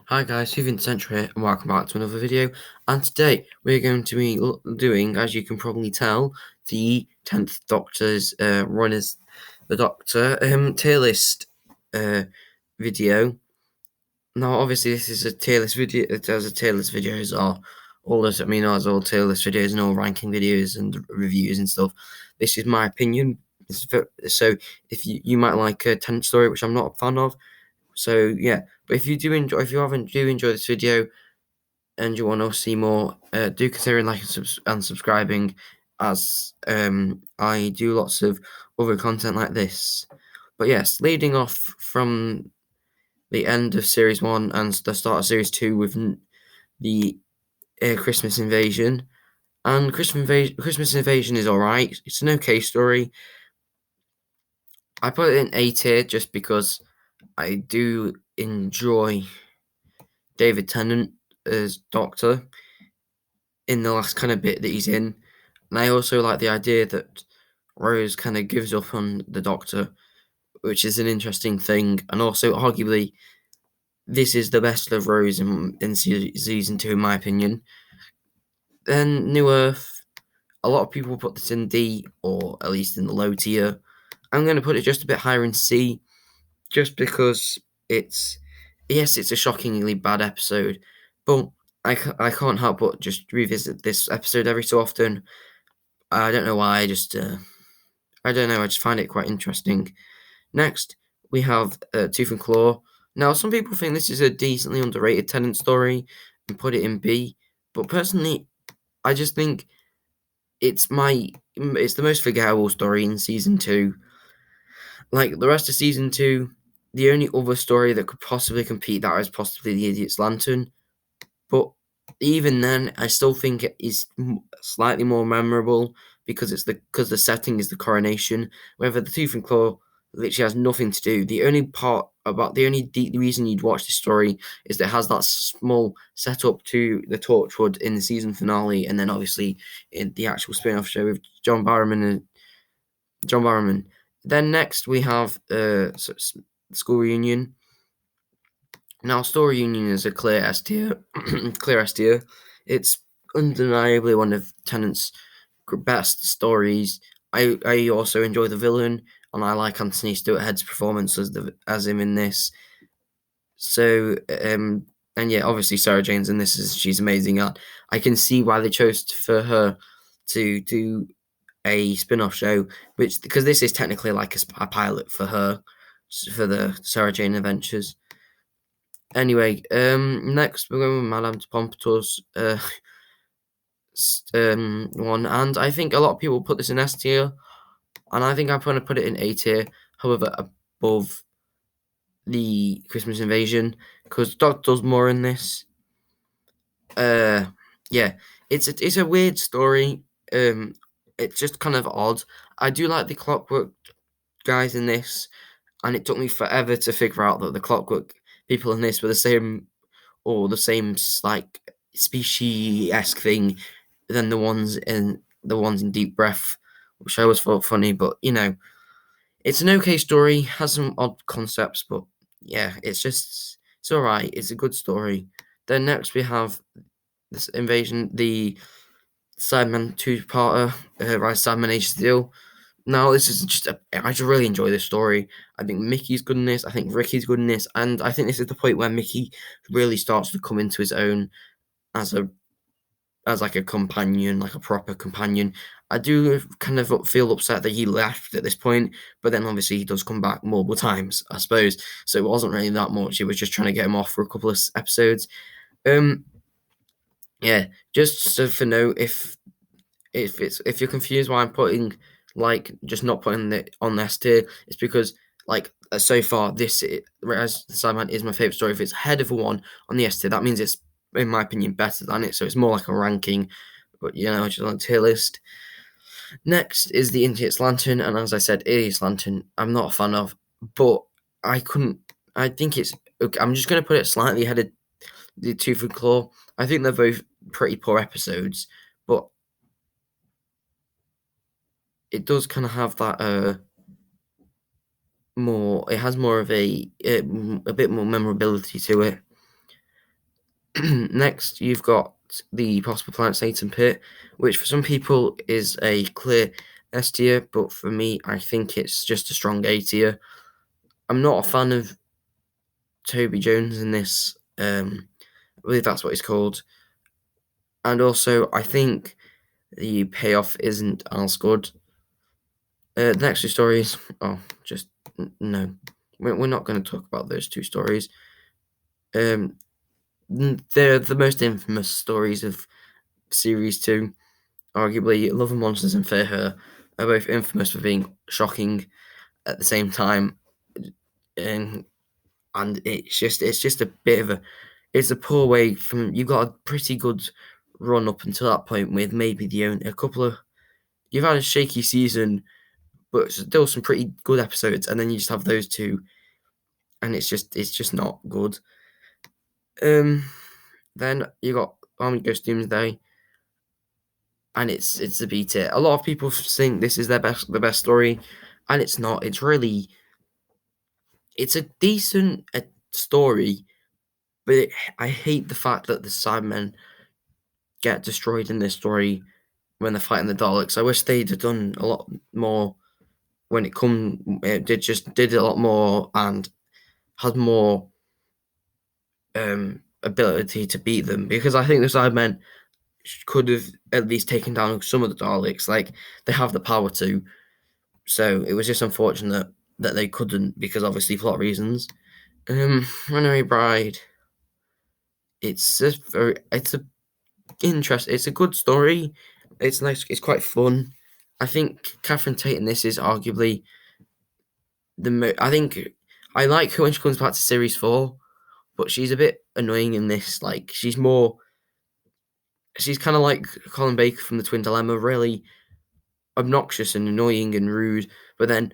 Hi guys, David Tenants here, and welcome back to another video. And today we're going to be doing, as you can probably tell, the 10th Doctor's run as the Doctor tier list video. Now, obviously, this is a tier list video. As a tier list videos are as all tier list videos and all ranking videos and reviews and stuff. This is my opinion. So, if you might like a 10th story, which I'm not a fan of. So yeah, but if you do enjoy this video and you want to see more, do consider liking and subscribing, as I do lots of other content like this. But yes, leading off from the end of series 1 and the start of series 2 with the Christmas invasion. And Christmas invasion is alright. It's an okay story. I put it in A tier just because I do enjoy David Tennant as Doctor in the last kind of bit that he's in. And I also like the idea that Rose kind of gives up on the Doctor, which is an interesting thing. And also, arguably, this is the best of Rose in season 2, in my opinion. Then New Earth, a lot of people put this in D, or at least in the low tier. I'm going to put it just a bit higher in C, just because it's a shockingly bad episode, but I can't help but just revisit this episode every so often. I don't know why. I don't know. I just find it quite interesting. Next, we have Tooth and Claw. Now, some people think this is a decently underrated Tennant story and put it in B, but personally, I just think it's the most forgettable story in season 2. Like the rest of season 2, the only other story that could possibly compete that is possibly the Idiot's Lantern. But even then, I still think it is slightly more memorable because the setting is the coronation. Whether the Tooth and Claw literally has nothing to do. The only reason you'd watch this story is that it has that small setup to the Torchwood in the season finale, and then obviously in the actual spin-off show with John Barrowman. Then next we have School Reunion. Now, Story Union is a clear S tier. Clear S tier. It's undeniably one of Tennant's best stories. I also enjoy the villain, and I like Anthony Stewart Head's performance as him in this. So and yeah, obviously Sarah Jane's in this. She's amazing at. I can see why they chose for her to do a spin-off show, because this is technically like a pilot for her, for the Sarah Jane Adventures. Anyway, next we're going with Madame de Pompadour's one, and I think a lot of people put this in S tier, and I think I'm going to put it in A tier. However, above the Christmas Invasion, because Doc does more in this. Yeah, it's a weird story. It's just kind of odd. I do like the Clockwork guys in this, and it took me forever to figure out that the Clockwork people in this were the same like species-esque thing than the ones in Deep Breath, which I always thought funny. But it's an okay story, has some odd concepts, but yeah, it's alright. It's a good story. Then next we have this invasion, the Sidemen two-parter, Rise of Sidemen Age of Steel. Now, this is I just really enjoy this story. I think Mickey's good in this. I think Ricky's good in this. And I think this is the point where Mickey really starts to come into his own as like a companion, like a proper companion. I do kind of feel upset that he left at this point, but then obviously he does come back multiple times, I suppose. So it wasn't really that much. It was just trying to get him off for a couple of episodes. Yeah, just so for note, if you're confused why I'm putting just not putting it on this tier, it's because so far this Rise the Sideman is my favorite story. If it's ahead of one on the S tier, that means it's, in my opinion, better than it. So it's more like a ranking, but just on a tier list. Next is the Idiot's Lantern, and as I said, Idiot's Lantern I'm not a fan of, but I think it's okay. I'm just going to put it slightly ahead of the Tooth and Claw. I think they're both pretty poor episodes, but it does kind of have that it has more of a bit more memorability to it. Next, you've got the possible planet Satan Pit, which for some people is a clear S tier, but for me, I think it's just a strong A tier. I'm not a fan of Toby Jones in this. I believe that's what he's called. And also, I think the payoff isn't as good. The next two stories, just no. We're not going to talk about those two stories. They're the most infamous stories of Series 2. Arguably, Love and Monsters and Fear Her are both infamous for being shocking at the same time. And it's just a bit of it's a poor way from, you got a pretty good run up until that point with maybe a couple of, you've had a shaky season, but still some pretty good episodes, and then you just have those two, and it's just not good. Then you got Army Ghost Doomsday, and it's a B tier. A lot of people think this is the best story, and it's not. It's a decent story, but I hate the fact that the Cybermen get destroyed in this story when they're fighting the Daleks. I wish they'd have done a lot more when it did a lot more and had more ability to beat them, because I think the Cybermen could have at least taken down some of the Daleks. Like, they have the power to. So it was just unfortunate that they couldn't, because obviously plot reasons. Runaway Bride. It's a it's a good story. It's nice. It's quite fun. I think Catherine Tate in this is arguably I think I like her when she comes back to series 4, but she's a bit annoying in this. Like, she's kind of like Colin Baker from the Twin Dilemma, really obnoxious and annoying and rude. But then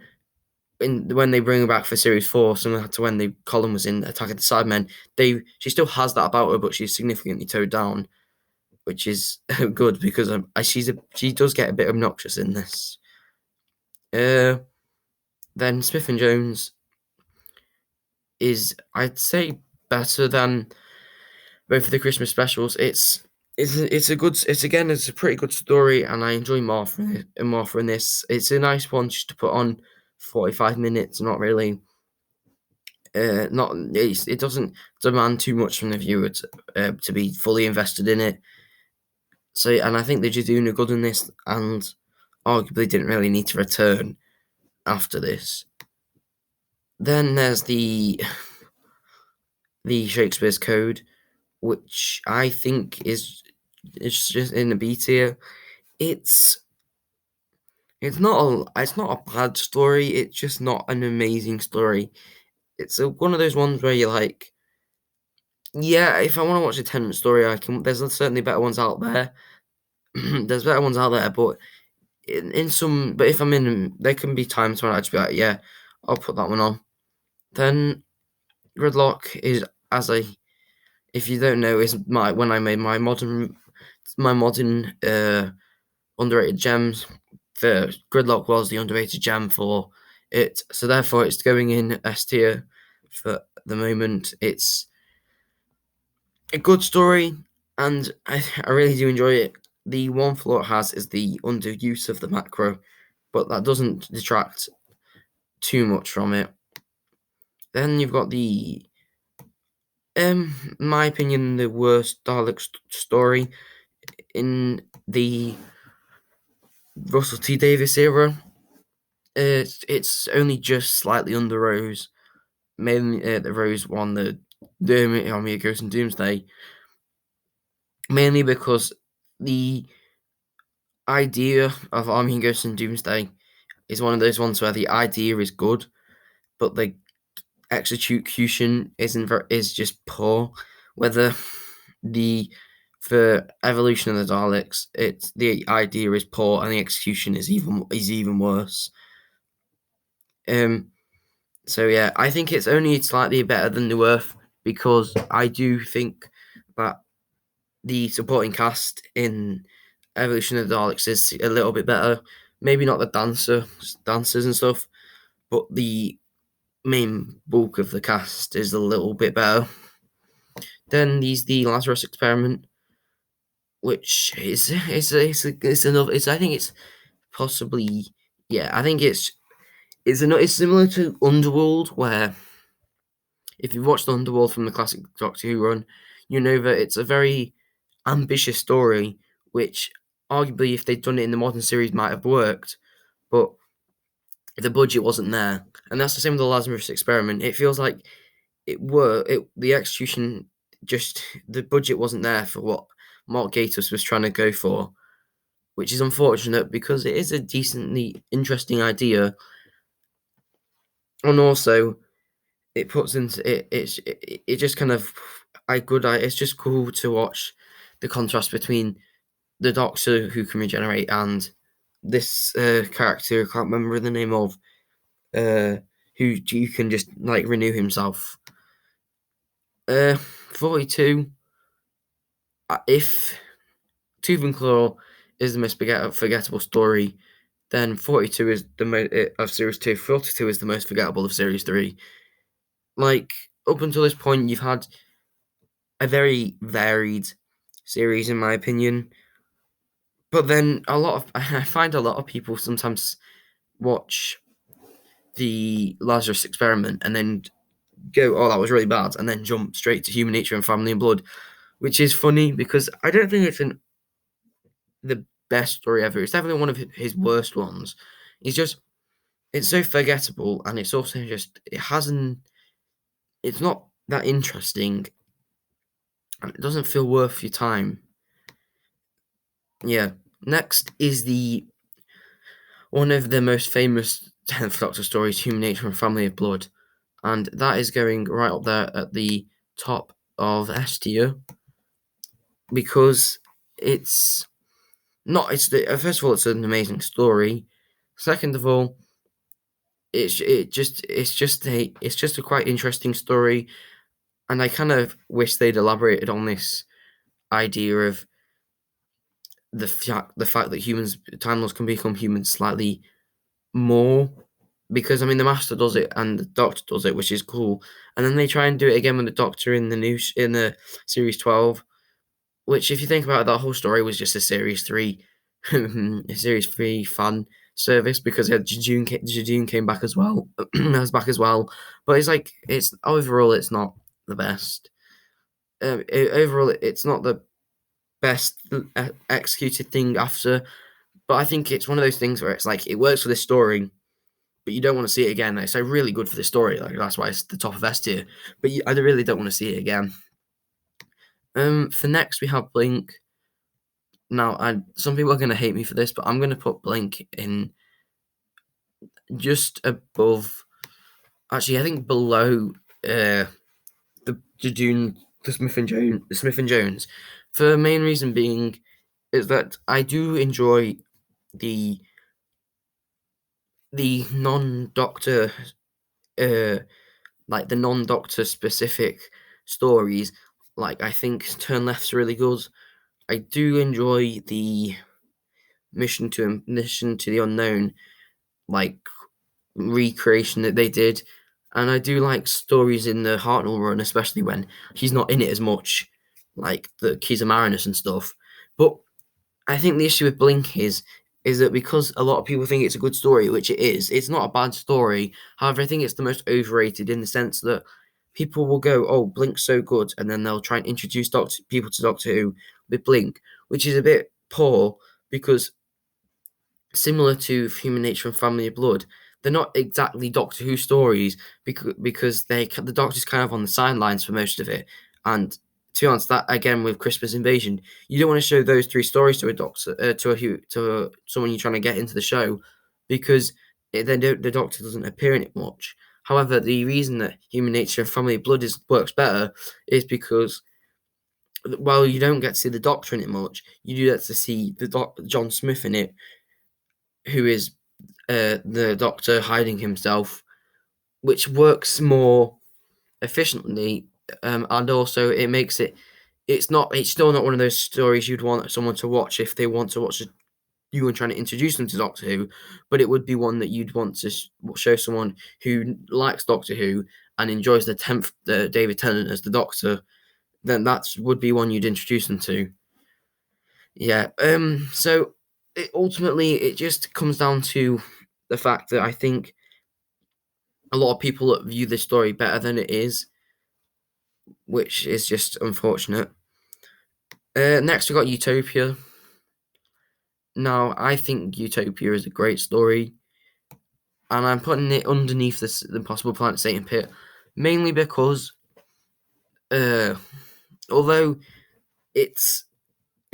when they bring her back for series 4, similar to when Colin was in Attack of the Cybermen, she still has that about her, but she's significantly toned down, which is good, because she does get a bit obnoxious in this. Then Smith and Jones is, I'd say, better than both of the Christmas specials. It's a pretty good story, and I enjoy Martha in this. It's a nice one just to put on 45 minutes. Not really. It doesn't demand too much from the viewer to be fully invested in it. So, and I think they're just doing a good in this, and arguably didn't really need to return after this. Then there's the Shakespeare's Code, which I think is just in the B tier. It's not a bad story. It's just not an amazing story. It's one of those ones where you're like, yeah, if I want to watch a Tenant story, I can. There's certainly better ones out there. There's better ones out there, but but if I'm in, there can be times when I just be like, yeah, I'll put that one on. Then Gridlock is, if you don't know, is when I made my modern underrated gems. The Gridlock was the underrated gem for it, so therefore it's going in S tier for the moment. It's a good story, and I really do enjoy it. The one flaw it has is the underuse of the macro, but that doesn't detract too much from it. Then you've got in my opinion, the worst Dalek story in the Russell T Davies era. It's only just slightly under Rose. Mainly, the Rose won the Army Ghost and Doomsday. Mainly because the idea of Army Ghost and Doomsday is one of those ones where the idea is good, but the execution is just poor. Whether for Evolution of the Daleks, the idea is poor and the execution is even worse. So yeah, I think it's only slightly better than New Earth, because I do think that the supporting cast in Evolution of the Daleks is a little bit better. Maybe not the dancers and stuff, but the main bulk of the cast is a little bit better. Then there's the Lazarus Experiment, which is it's another. I think it's possibly, yeah. I think it's similar to Underworld, where if you've watched Underworld from the classic Doctor Who run, you know that it's a very ambitious story, which arguably, if they'd done it in the modern series, might have worked, but the budget wasn't there. And that's the same with the Lazarus Experiment. It feels like the execution, just the budget wasn't there for what Mark Gatiss was trying to go for, which is unfortunate because it is a decently interesting idea, and also it puts into it just kind of it's just cool to watch the contrast between the Doctor who can regenerate and this character I can't remember the name of, who you can just like renew himself. 42. If Tooth and Claw is the most forgettable story, then 42 is the most of series 2. 42 is the most forgettable of series 3. Like, up until this point, you've had a very varied series, in my opinion. But then I find a lot of people sometimes watch the Lazarus Experiment and then go, "Oh, that was really bad," and then jump straight to Human Nature and Family and Blood, which is funny because I don't think it's the best story ever. It's definitely one of his worst ones. It's so forgettable, and it's also just it's not that interesting, and it doesn't feel worth your time. Yeah. Next is the one of the most famous 10th Doctor stories, Human Nature and Family of Blood, and that is going right up there at the top of S tier because it's not. First of all, it's an amazing story. Second of all, it's just a quite interesting story, and I kind of wish they'd elaborated on this idea of the fact that humans, Time Lords, can become humans slightly more, because I mean the Master does it and the Doctor does it, which is cool, and then they try and do it again with the Doctor in the series 12, which, if you think about it, that whole story was just a series 3 a series 3 fan service, because Jejune came back as well. Was back as well, but it's overall it's not the best. Overall, it's not the best executed thing after, but I think it's one of those things where it's like it works for the story, but you don't want to see it again. It's like really good for the story, like that's why it's the top of S tier. But I really don't want to see it again. For next we have Blink. Now, some people are going to hate me for this, but I'm going to put Blink in just above. Actually, I think below the Jejune, the Smith and Jones. For the main reason being is that I do enjoy the non-Doctor, like the non-Doctor specific stories. Like, I think Turn Left's really good. I do enjoy the Mission to the Unknown, like, recreation that they did, and I do like stories in the Hartnell run, especially when he's not in it as much, like the Keys of Marinus and stuff. But I think the issue with Blink is that because a lot of people think it's a good story, which it is, it's not a bad story. However, I think it's the most overrated in the sense that people will go, "Oh, Blink's so good," and then they'll try and introduce people to Doctor Who with Blink, which is a bit poor because, similar to Human Nature and Family of Blood, they're not exactly Doctor Who stories because the Doctor's kind of on the sidelines for most of it. And to be honest, that again with Christmas Invasion, you don't want to show those 3 stories to a Doctor, to someone you're trying to get into the show, because the Doctor doesn't appear in it much. However, the reason that Human Nature and Family of Blood works better is because, while you don't get to see the Doctor in it much, you do get to see the John Smith in it, who is the Doctor hiding himself, which works more efficiently, and also it makes it's still not one of those stories you'd want someone to watch if they want to watch you and trying to introduce them to Doctor Who, but it would be one that you'd want to show someone who likes Doctor Who and enjoys the 10th David Tennant as the Doctor, then that would be one you'd introduce them to. Yeah. So ultimately, it just comes down to the fact that I think a lot of people view this story better than it is, which is just unfortunate. Next, we got Utopia. Now, I think Utopia is a great story, and I'm putting it underneath the Impossible Planet Satan pit, mainly because, although it's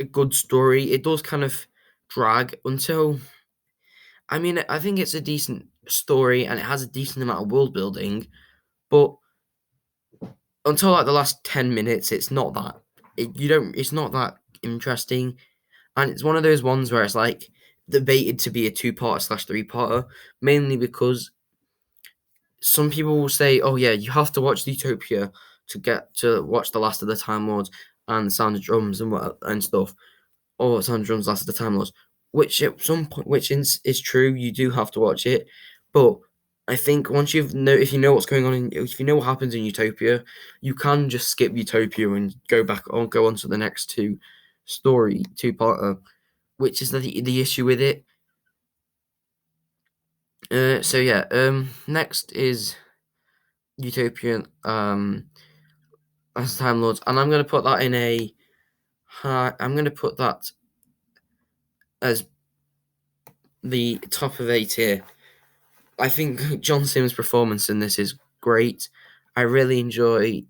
a good story, it does kind of drag until. I mean, I think it's a decent story and it has a decent amount of world building, but until like the last 10 minutes, it's not that. It's not that interesting, and it's one of those ones where it's like debated to be a two-parter / three-parter, mainly because some people will say, "Oh yeah, you have to watch Utopia to get to watch the Last of the Time Lords and the Sound of Drums and stuff." Or Sound of Drums, Last of the Time Lords, which at some point, which is true, you do have to watch it. But I think once if you know what's going on, if you know what happens in Utopia, you can just skip Utopia and go on to the next two-parter, which is the issue with it. So yeah, next is Utopia, as Time Lords, and I'm gonna put that in a high. I'm gonna put that as the top of A tier. I think John Simm's performance in this is great. I really enjoy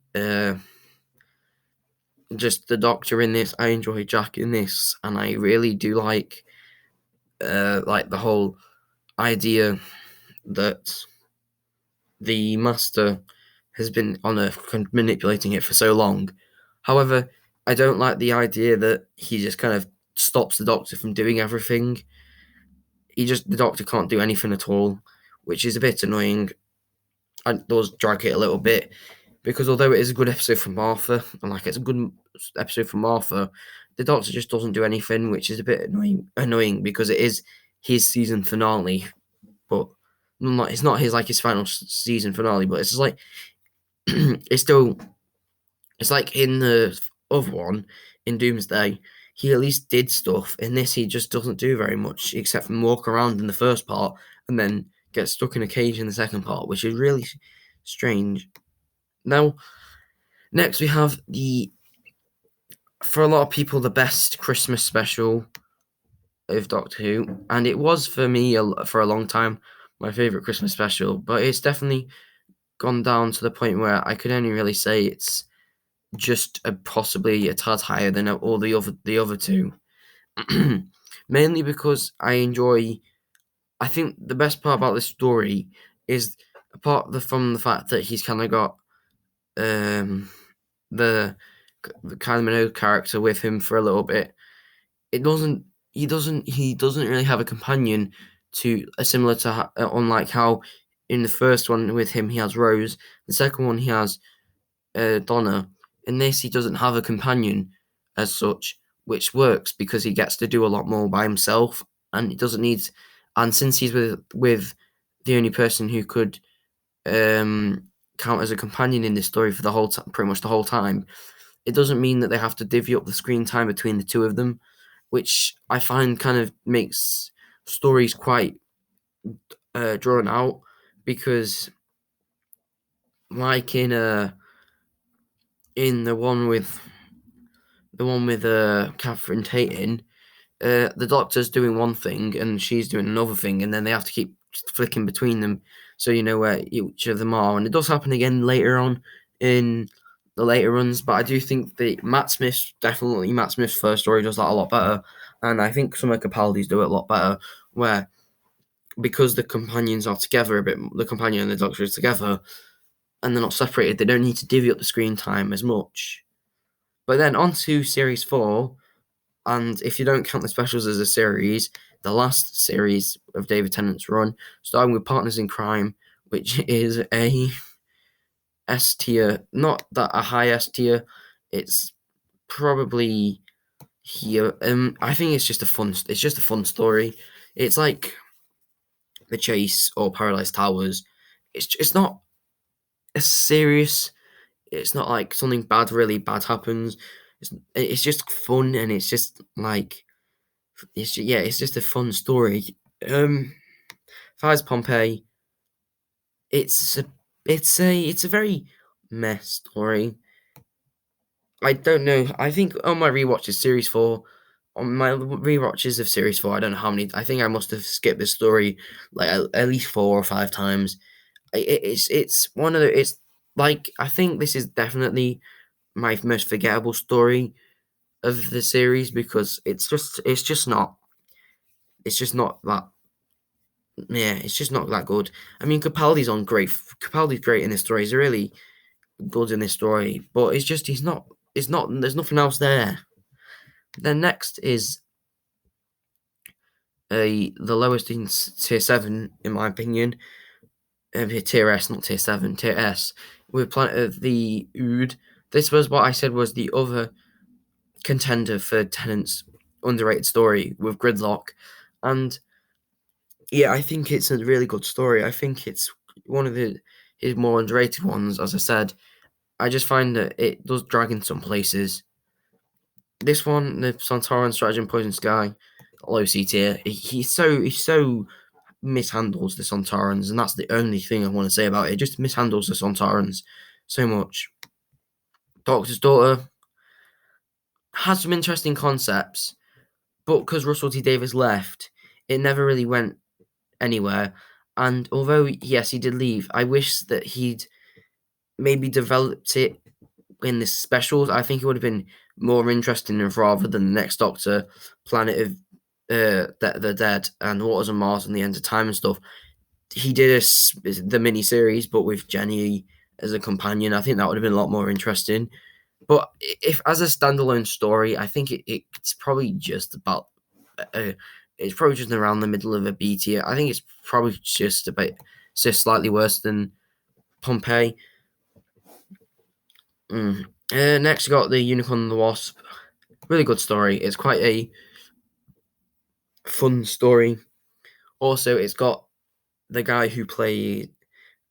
just the Doctor in this. I enjoy Jack in this, and I really do like the whole idea that the Master has been on Earth manipulating it for so long. However, I don't like the idea that he just kind of stops the Doctor from doing everything. The Doctor can't do anything at all, which is a bit annoying. And does drag it a little bit, because although it is a good episode for Martha, and like it's a good episode for Martha, the Doctor just doesn't do anything, which is a bit annoying because it is his season finale, but it's not his final season finale, but it's just like it's like in the other one, in Doomsday, he at least did stuff. In this, he just doesn't do very much except for walk around in the first part and then get stuck in a cage in the second part, which is really strange. Now, next we have for a lot of people, the best Christmas special of Doctor Who, and it was for me for a long time my favourite Christmas special, but it's definitely gone down to the point where I could only really say it's just possibly a tad higher than all the other two. Mainly because I think the best part about this story is from the fact that he's kind of got the Kylie Minogue character with him for a little bit. He doesn't really have a companion to similar to unlike how in the first one with him he has Rose, the second one he has Donna. In this, he doesn't have a companion as such, which works because he gets to do a lot more by himself, and he doesn't need. And since he's with the only person who could count as a companion in this story for pretty much the whole time, it doesn't mean that they have to divvy up the screen time between the two of them, which I find kind of makes stories quite drawn out, because like in the one with Catherine Tate in, the Doctor's doing one thing and she's doing another thing, and then they have to keep flicking between them so you know where each of them are. And it does happen again later on in the later runs, but I do think that Matt Smith's first story does that a lot better, and I think some of Capaldi's do it a lot better, where because the companions are together the companion and the Doctor is together, and they're not separated, they don't need to divvy up the screen time as much. But then on to Series 4, and if you don't count the specials as a series, the last series of David Tennant's run, starting with Partners in Crime, which is a S tier, not that a high S tier, it's probably here. I think it's just a fun story. It's like The Chase or Paradise Towers. It's not a serious. It's not like something really bad happens. It's just fun, and it's just like it's just a fun story. Fires Pompeii, it's a it's a very mess story. I don't know. I think on my rewatches series four, on my rewatches of series four, I don't know how many. I think I must have skipped this story like at least 4 or 5 times. It's one of the. It's like I think this is definitely my most forgettable story of the series because it's just not that it's just not that good. I mean, Capaldi's great in this story. He's really good in this story, but he's not. There's nothing else there. Then next is the lowest in tier 7 in my opinion. Tier S, not tier 7, tier S. With Planet of the Ood. This was what I said was the other contender for Tennant's underrated story with Gridlock, and yeah, I think it's a really good story. I think it's one of his more underrated ones. As I said, I just find that it does drag in some places. This one, the Santoran Stratagem Poison Sky, low C tier. He so mishandles the Santarans, and that's the only thing I want to say about it. It just mishandles the Santarans so much. Doctor's Daughter has some interesting concepts, but because Russell T Davies left, it never really went anywhere. And although yes, he did leave, I wish that he'd maybe developed it in the specials. I think it would have been more interesting rather than the Next Doctor, Planet of the Dead, and Waters and Mars and the End of Time and stuff. He did the mini series, but with Jenny as a companion. I think that would have been a lot more interesting. But if as a standalone story, I think it's probably just about. It's probably just around the middle of a B tier. I think it's probably just slightly worse than Pompeii. Next, you got the Unicorn the Wasp. Really good story. It's quite a fun story. Also, it's got the guy who played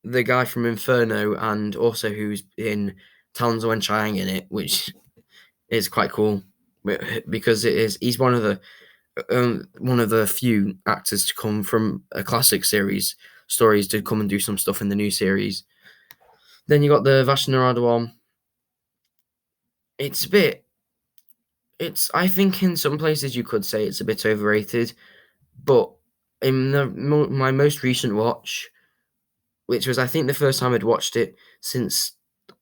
the guy from Inferno and also who's in Talons of Chiang in it, which is quite cool because he's one of the few actors to come from a classic series stories to come and do some stuff in the new series. Then you got the Vashnarada one. I think in some places you could say it's a bit overrated, but in my most recent watch, which was I think the first time I'd watched it since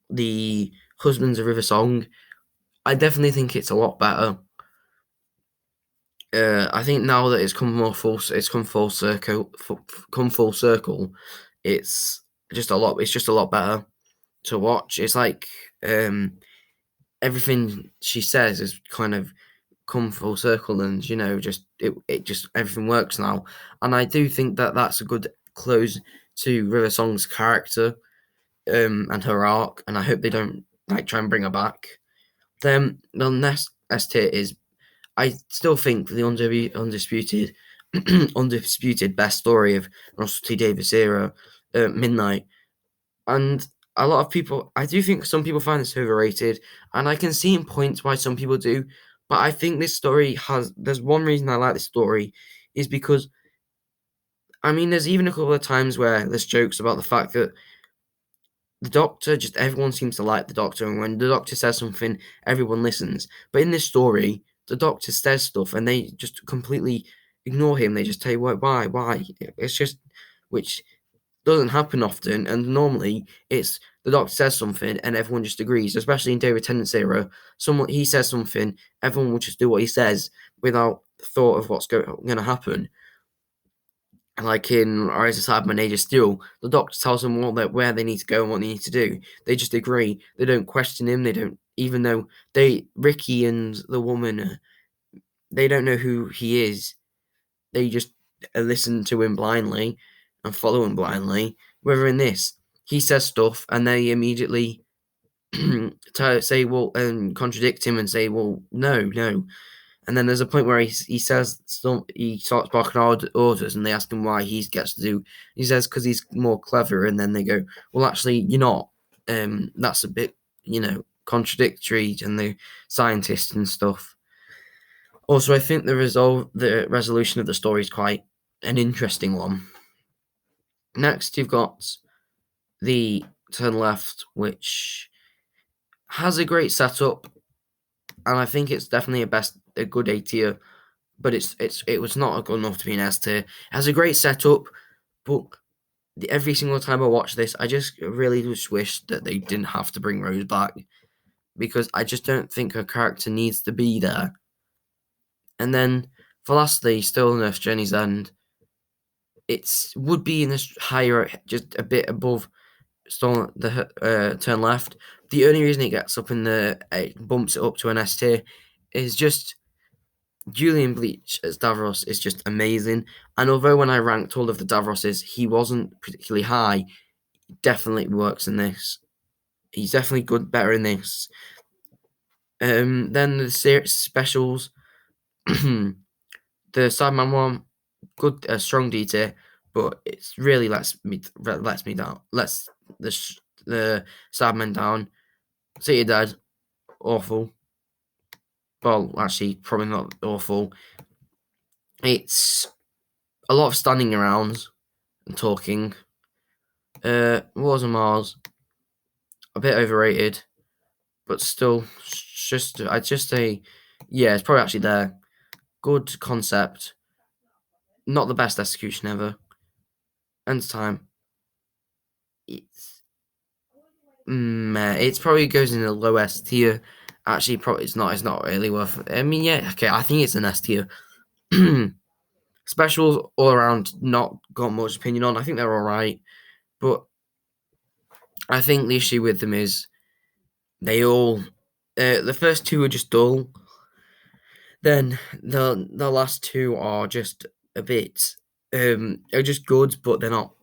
the Husbands of River Song, I definitely think it's a lot better. I think now that it's come full circle. It's just a lot. It's just a lot better to watch. It's like everything she says is kind of come full circle, and it just everything works now. And I do think that that's a good close to River Song's character and her arc, and I hope they don't try and bring her back. Then the next S tier is I still think the undisputed undisputed best story of Russell T Davies era, Midnight. And a lot of people, I do think some people find this overrated, and I can see in points why some people do. But I think this story there's one reason I like this story is because, I mean, there's even a couple of times where there's jokes about the fact that the Doctor, just everyone seems to like the Doctor, and when the Doctor says something, everyone listens. But in this story, the Doctor says stuff, and they just completely ignore him. They just say, why? It's just, which doesn't happen often, and normally it's the Doctor says something, and everyone just agrees. Especially in David Tennant's era, he says something, everyone will just do what he says without thought of what's going to happen. Like in Rise of Cybermen Age of Steel, the Doctor tells them where they need to go and what they need to do. They just agree. They don't question him. They don't, even though Ricky and the woman, they don't know who he is. They just listen to him blindly and follow him blindly. Whether in this, he says stuff and they immediately say, well, and contradict him and say, well, no. And then there's a point where he says he starts barking orders, and they ask him why he gets to do. He says because he's more clever, and then they go, "Well, actually, you're not. That's a bit contradictory, and the scientists and stuff. Also, I think the resolution of the story is quite an interesting one. Next, you've got the Turn Left, which has a great setup, and I think it's definitely a good A tier, but it was not good enough to be an S tier. It has a great setup, but every single time I watch this, I just really just wish that they didn't have to bring Rose back, because I just don't think her character needs to be there. And then, for lastly, still in Earth Journey's End, it would be in this higher, just a bit above Turn Left. The only reason it gets up it bumps it up to an S tier is just Julian Bleach as Davros is just amazing. And although when I ranked all of the Davroses, he wasn't particularly high, he definitely works in this. He's definitely better in this. Then the specials, the Sideman one, good, strong D tier, but it's really lets me down. Lets the Sidemen down. City Dead, awful. Well, actually, probably not awful. It's a lot of standing around and talking. Wars on Mars, a bit overrated, but still, I'd just say, yeah, it's probably actually there. Good concept, not the best execution ever. End time. It probably goes in the low S tier. Actually, probably it's not. It's not really worth it. I mean, yeah, okay. I think it's an S tier. Specials all around, not got much opinion on. I think they're all right, but I think the issue with them is they all. The first two are just dull. Then the last two are just a bit. Are just good, but they're not.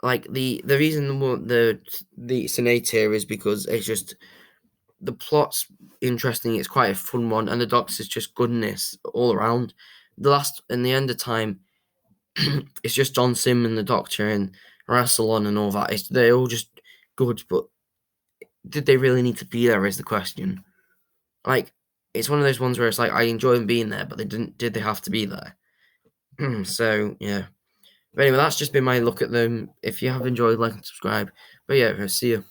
Like the reason the Senate here is because it's just the plot's interesting. It's quite a fun one, and the Doctor's just goodness all around. In the end of time, it's just John Sim and the Doctor and Rassilon and all that. They're all just good, but did they really need to be there? Is the question. Like, it's one of those ones where it's like I enjoy them being there, but they didn't. Did they have to be there? So yeah. But anyway, that's just been my look at them. If you have enjoyed, like and subscribe. But yeah, see you.